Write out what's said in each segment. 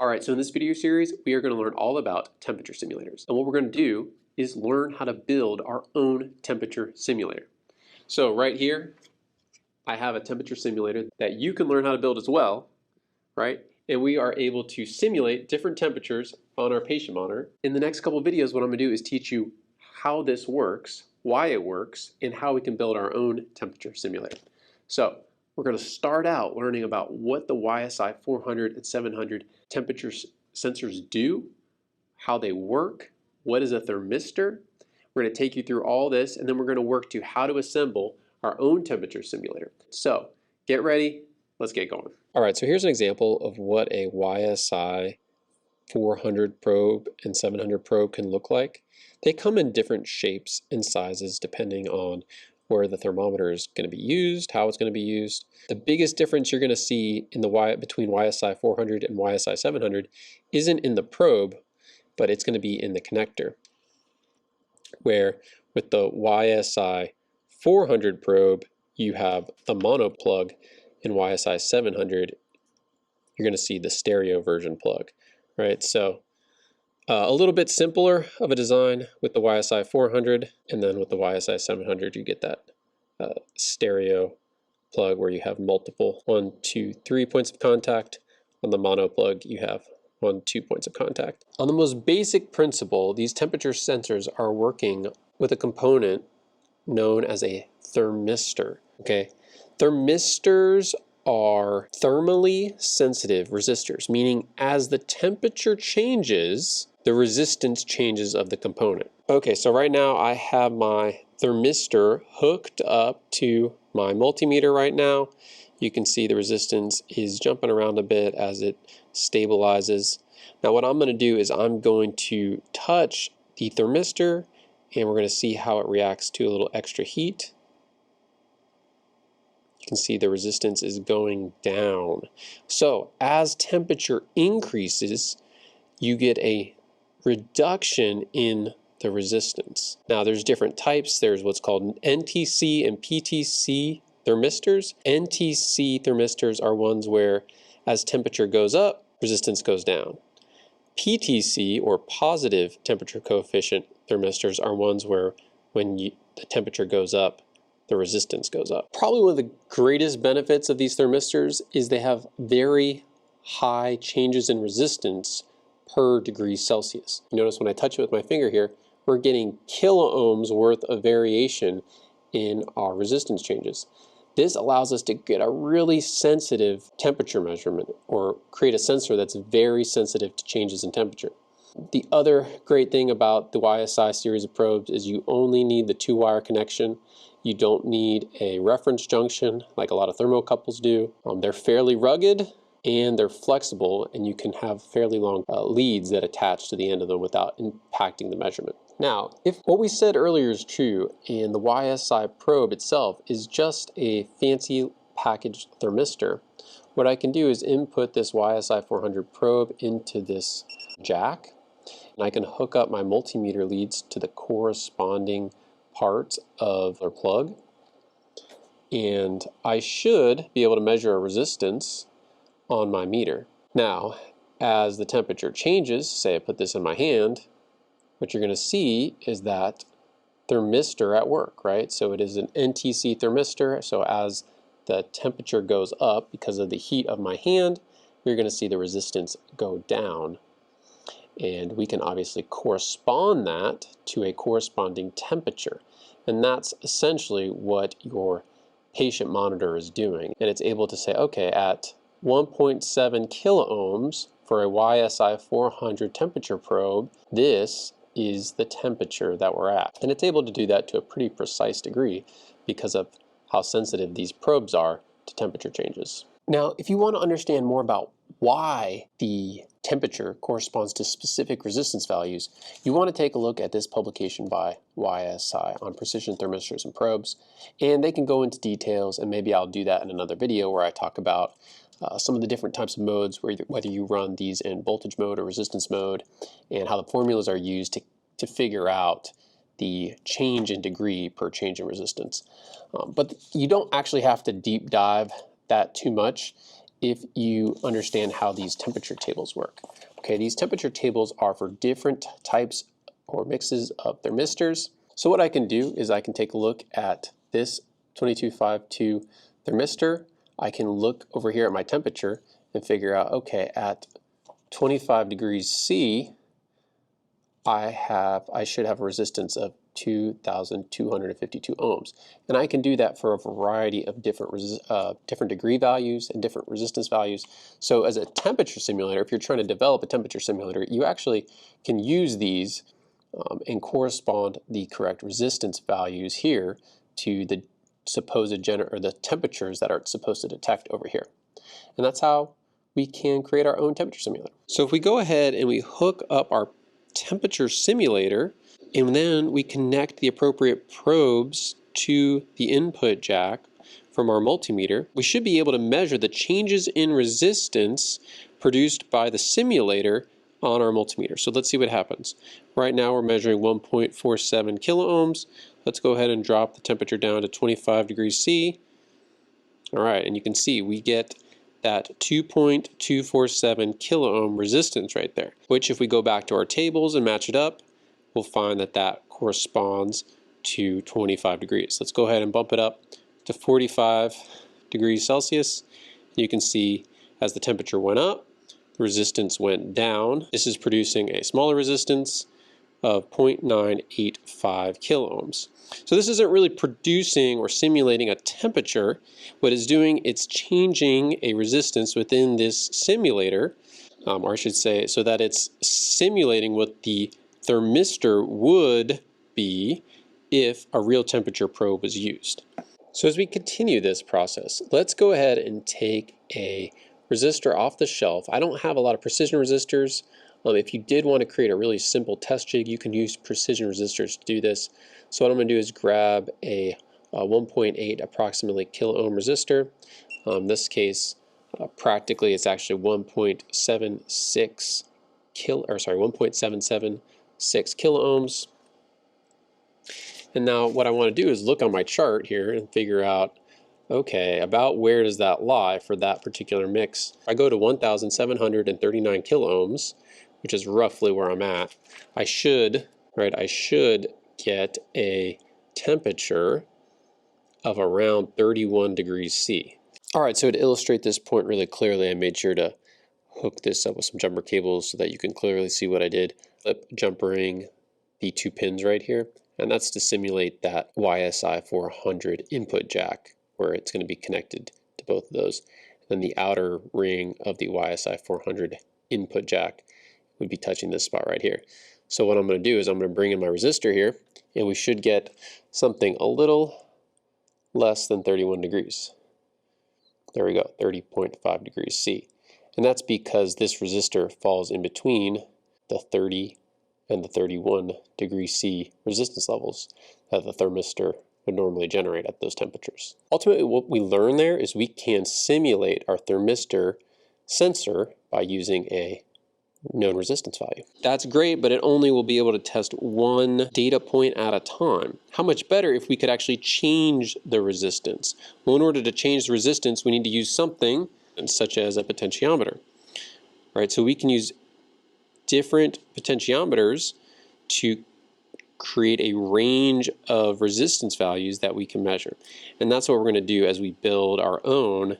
Alright, so in this video series, we are going to learn all about temperature simulators. And what we're going to do is learn how to build our own temperature simulator. So right here, I have a temperature simulator that you can learn how to build as well, right? And we are able to simulate different temperatures on our patient monitor. In the next couple of videos, what I'm going to do is teach you how this works, why it works, and how we can build our own temperature simulator. So we're going to start out learning about what the YSI 400 and 700 temperature sensors do, how they work, what is a thermistor. We're going to take you through all this, and then we're going to work to how to assemble our own temperature simulator. So get ready, let's get going. All right, so here's an example of what a YSI 400 probe and 700 probe can look like. They come in different shapes and sizes depending on where the thermometer is going to be used, how it's going to be used. The biggest difference you're going to see in between YSI 400 and YSI 700 isn't in the probe, but it's going to be in the connector. Where with the YSI 400 probe, you have the mono plug. In YSI 700, you're going to see the stereo version plug, right? So a little bit simpler of a design with the YSI 400, and then with the YSI 700, you get that stereo plug where you have multiple 1, 2, 3 points of contact. On the mono plug, you have 1, 2 points of contact. On the most basic principle, these temperature sensors are working with a component known as a thermistor. Okay, thermistors are thermally sensitive resistors, meaning as the temperature changes, the resistance changes of the component. Okay, so right now I have my thermistor hooked up to my multimeter right now. You can see the resistance is jumping around a bit as it stabilizes. Now what I'm going to do is I'm going to touch the thermistor and we're going to see how it reacts to a little extra heat. You can see the resistance is going down. So as temperature increases, you get a reduction in the resistance. Now there's different types. There's what's called NTC and PTC thermistors. NTC thermistors are ones where as temperature goes up, resistance goes down. PTC, or positive temperature coefficient thermistors, are ones where when the temperature goes up, the resistance goes up. Probably one of the greatest benefits of these thermistors is they have very high changes in resistance per degree Celsius. You notice when I touch it with my finger here, we're getting kiloohms worth of variation in our resistance changes. This allows us to get a really sensitive temperature measurement, or create a sensor that's very sensitive to changes in temperature. The other great thing about the YSI series of probes is you only need the 2-wire connection. You don't need a reference junction like a lot of thermocouples do. They're fairly rugged and they're flexible, and you can have fairly long leads that attach to the end of them without impacting the measurement. Now, if what we said earlier is true, and the YSI probe itself is just a fancy packaged thermistor, what I can do is input this YSI 400 probe into this jack, and I can hook up my multimeter leads to the corresponding parts of their plug, and I should be able to measure a resistance on my meter. Now, as the temperature changes, say I put this in my hand, what you're going to see is that thermistor at work, right? So it is an NTC thermistor, so as the temperature goes up because of the heat of my hand, you're going to see the resistance go down. And we can obviously correspond that to a corresponding temperature. And that's essentially what your patient monitor is doing. And it's able to say, okay, at 1.7 kiloohms for a YSI 400 temperature probe, this is the temperature that we're at. And it's able to do that to a pretty precise degree because of how sensitive these probes are to temperature changes. Now, if you want to understand more about why the temperature corresponds to specific resistance values, you want to take a look at this publication by YSI on precision thermistors and probes, and they can go into details, and maybe I'll do that in another video where I talk about some of the different types of modes, whether you run these in voltage mode or resistance mode, and how the formulas are used to figure out the change in degree per change in resistance. But you don't actually have to deep dive that too much. if you understand how these temperature tables work. Okay, these temperature tables are for different types or mixes of thermistors. So what I can do is I can take a look at this 2252 thermistor. I can look over here at my temperature and figure out, okay, at 25 degrees C, I should have a resistance of 2,252 ohms. And I can do that for a variety of different degree values and different resistance values. So as a temperature simulator, if you're trying to develop a temperature simulator, you actually can use these and correspond the correct resistance values here to the supposed the temperatures that are supposed to detect over here. And that's how we can create our own temperature simulator. So if we go ahead and we hook up our temperature simulator, and then we connect the appropriate probes to the input jack from our multimeter, we should be able to measure the changes in resistance produced by the simulator on our multimeter. So let's see what happens. Right now we're measuring 1.47 kiloohms. Let's go ahead and drop the temperature down to 25 degrees C. All right, and you can see we get that 2.247 kiloohm resistance right there, which if we go back to our tables and match it up, we'll find that that corresponds to 25 degrees. Let's go ahead and bump it up to 45 degrees Celsius. You can see as the temperature went up, the resistance went down. This is producing a smaller resistance of 0.985 kiloohms. So this isn't really producing or simulating a temperature. What it's doing, it's changing a resistance within this simulator, or I should say, so that it's simulating what the thermistor would be if a real temperature probe was used. So as we continue this process, let's go ahead and take a resistor off the shelf. I don't have a lot of precision resistors. If you did want to create a really simple test jig, you can use precision resistors to do this. So what I'm going to do is grab a 1.8 approximately kilo ohm resistor. In this case, practically it's actually 1.76 kilo ohms. And now what I want to do is look on my chart here and figure out, okay, about where does that lie for that particular mix. I go to 1,739 kilo ohms, which is roughly where I'm at. I should get a temperature of around 31 degrees C. All right, so to illustrate this point really clearly, I made sure to hook this up with some jumper cables so that you can clearly see what I did. Flip jumpering the two pins right here, and that's to simulate that YSI 400 input jack where it's going to be connected to both of those. Then the outer ring of the YSI 400 input jack would be touching this spot right here. So what I'm going to do is I'm going to bring in my resistor here, and we should get something a little less than 31 degrees. There we go, 30.5 degrees C. And that's because this resistor falls in between the 30 and the 31 degrees C resistance levels that the thermistor would normally generate at those temperatures. Ultimately, what we learn there is we can simulate our thermistor sensor by using a known resistance value. That's great, but it only will be able to test one data point at a time. How much better if we could actually change the resistance? Well, in order to change the resistance, we need to use something such as a potentiometer. Right? So we can use different potentiometers to create a range of resistance values that we can measure. And that's what we're going to do as we build our own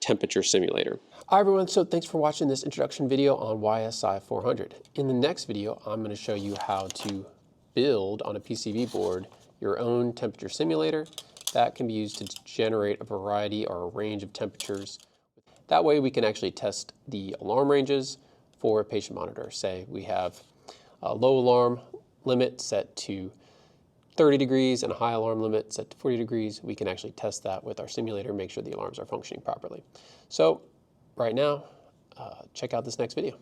temperature simulator. Hi everyone, so thanks for watching this introduction video on YSI 400. In the next video, I'm going to show you how to build on a PCB board your own temperature simulator that can be used to generate a variety or a range of temperatures. That way we can actually test the alarm ranges for a patient monitor. Say we have a low alarm limit set to 30 degrees and a high alarm limit set to 40 degrees. We can actually test that with our simulator, make sure the alarms are functioning properly. So right now, check out this next video.